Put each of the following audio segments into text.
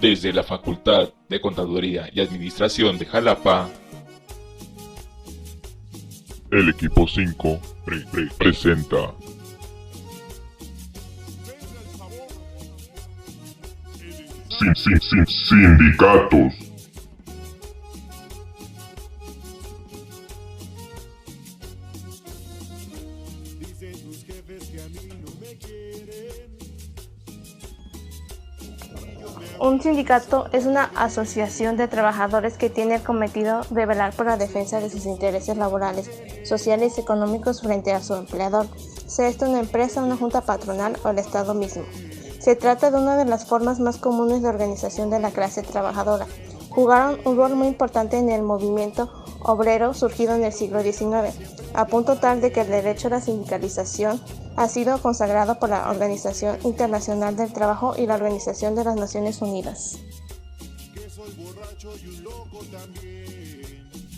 Desde la Facultad de Contaduría y Administración de Jalapa, el equipo 5 presenta Sindicatos. Un sindicato es una asociación de trabajadores que tiene el cometido de velar por la defensa de sus intereses laborales, sociales y económicos frente a su empleador, sea esto una empresa, una junta patronal o el Estado mismo. Se trata de una de las formas más comunes de organización de la clase trabajadora. Jugaron un rol muy importante en el movimiento obrero surgido en el siglo XIX, a punto tal de que el derecho a la sindicalización ha sido consagrado por la Organización Internacional del Trabajo y la Organización de las Naciones Unidas.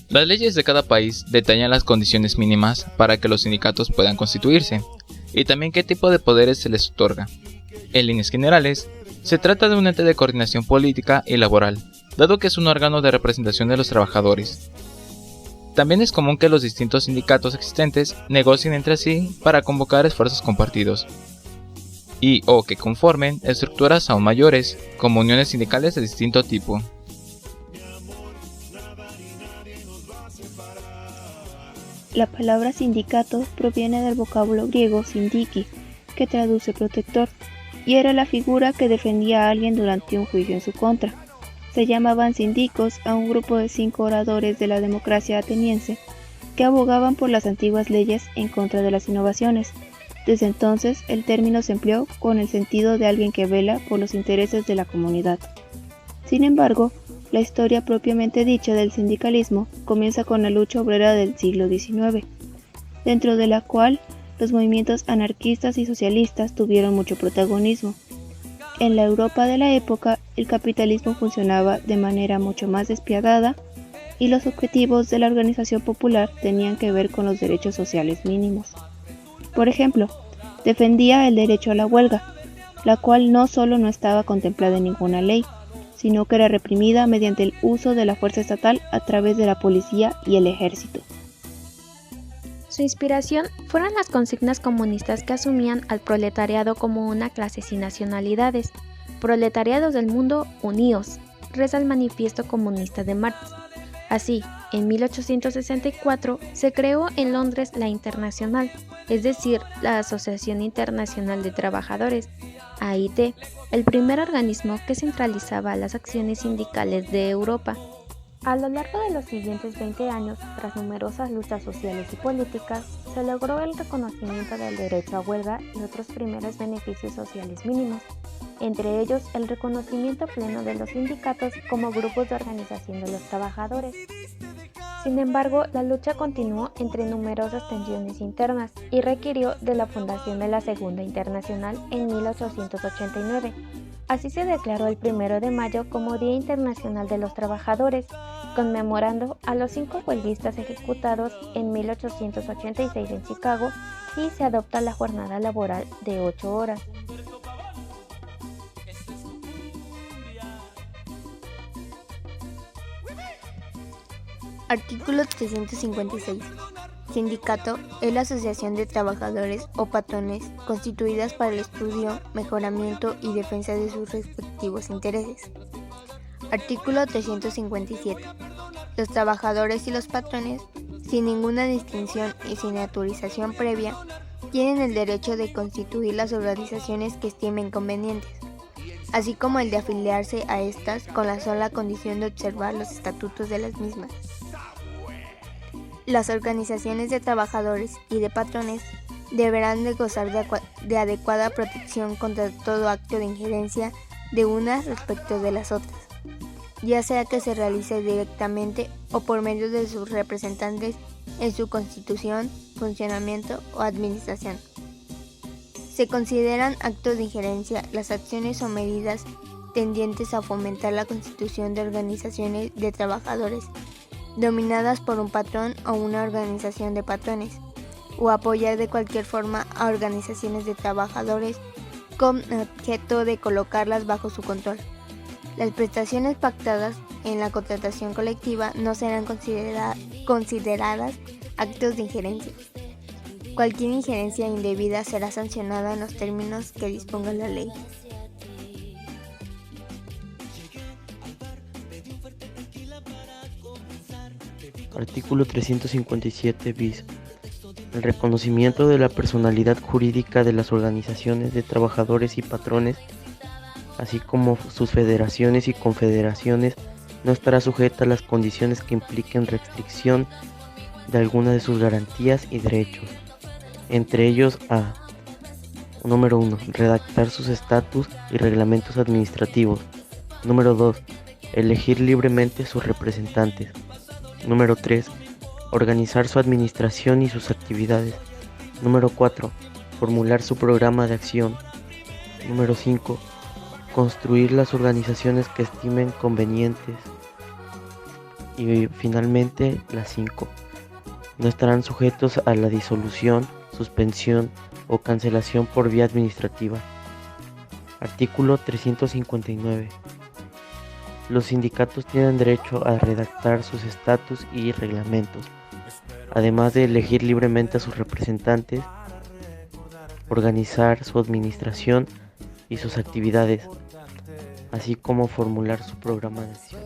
Las leyes de cada país detallan las condiciones mínimas para que los sindicatos puedan constituirse, y también qué tipo de poderes se les otorga. En líneas generales, se trata de un ente de coordinación política y laboral, dado que es un órgano de representación de los trabajadores. También es común que los distintos sindicatos existentes negocien entre sí para convocar esfuerzos compartidos o que conformen estructuras aún mayores, como uniones sindicales de distinto tipo. La palabra sindicato proviene del vocablo griego sindiki, que traduce protector, y era la figura que defendía a alguien durante un juicio en su contra. Se llamaban síndicos a un grupo de 5 oradores de la democracia ateniense que abogaban por las antiguas leyes en contra de las innovaciones. Desde entonces, el término se empleó con el sentido de alguien que vela por los intereses de la comunidad. Sin embargo, la historia propiamente dicha del sindicalismo comienza con la lucha obrera del siglo XIX, dentro de la cual los movimientos anarquistas y socialistas tuvieron mucho protagonismo. En la Europa de la época, el capitalismo funcionaba de manera mucho más despiadada y los objetivos de la organización popular tenían que ver con los derechos sociales mínimos. Por ejemplo, defendía el derecho a la huelga, la cual no solo no estaba contemplada en ninguna ley, sino que era reprimida mediante el uso de la fuerza estatal a través de la policía y el ejército. Su inspiración fueron las consignas comunistas que asumían al proletariado como una clase sin nacionalidades. Proletariados del mundo, uníos, reza el Manifiesto Comunista de Marx. Así, en 1864 se creó en Londres la Internacional, es decir, la Asociación Internacional de Trabajadores, AIT, el primer organismo que centralizaba las acciones sindicales de Europa. A lo largo de los siguientes 20 años, tras numerosas luchas sociales y políticas, se logró el reconocimiento del derecho a huelga y otros primeros beneficios sociales mínimos, entre ellos el reconocimiento pleno de los sindicatos como grupos de organización de los trabajadores. Sin embargo, la lucha continuó entre numerosas tensiones internas y requirió de la fundación de la Segunda Internacional en 1889. Así se declaró el 1 de mayo como Día Internacional de los Trabajadores, conmemorando a los 5 huelguistas ejecutados en 1886 en Chicago, y se adopta la jornada laboral de 8 horas. Artículo 356. Sindicato es la asociación de trabajadores o patrones constituidas para el estudio, mejoramiento y defensa de sus respectivos intereses. Artículo 357. Los trabajadores y los patrones, sin ninguna distinción y sin autorización previa, tienen el derecho de constituir las organizaciones que estimen convenientes, así como el de afiliarse a estas con la sola condición de observar los estatutos de las mismas. Las organizaciones de trabajadores y de patrones deberán de gozar de adecuada protección contra todo acto de injerencia de unas respecto de las otras, ya sea que se realice directamente o por medio de sus representantes en su constitución, funcionamiento o administración. Se consideran actos de injerencia las acciones o medidas tendientes a fomentar la constitución de organizaciones de trabajadores dominadas por un patrón o una organización de patrones, o apoyar de cualquier forma a organizaciones de trabajadores con objeto de colocarlas bajo su control. Las prestaciones pactadas en la contratación colectiva no serán consideradas actos de injerencia. Cualquier injerencia indebida será sancionada en los términos que disponga la ley. Artículo 357 bis. El reconocimiento de la personalidad jurídica de las organizaciones de trabajadores y patrones, así como sus federaciones y confederaciones, no estará sujeta a las condiciones que impliquen restricción de alguna de sus garantías y derechos. Entre ellos a: número 1. Redactar sus estatutos y reglamentos administrativos. Número 2. Elegir libremente sus representantes. Número 3. Organizar su administración y sus actividades. Número 4. Formular su programa de acción. Número 5. Construir las organizaciones que estimen convenientes. Y finalmente, la 5. No estarán sujetos a la disolución, suspensión o cancelación por vía administrativa. Artículo 359. Los sindicatos tienen derecho a redactar sus estatutos y reglamentos, además de elegir libremente a sus representantes, organizar su administración y sus actividades, así como formular su programa de acción.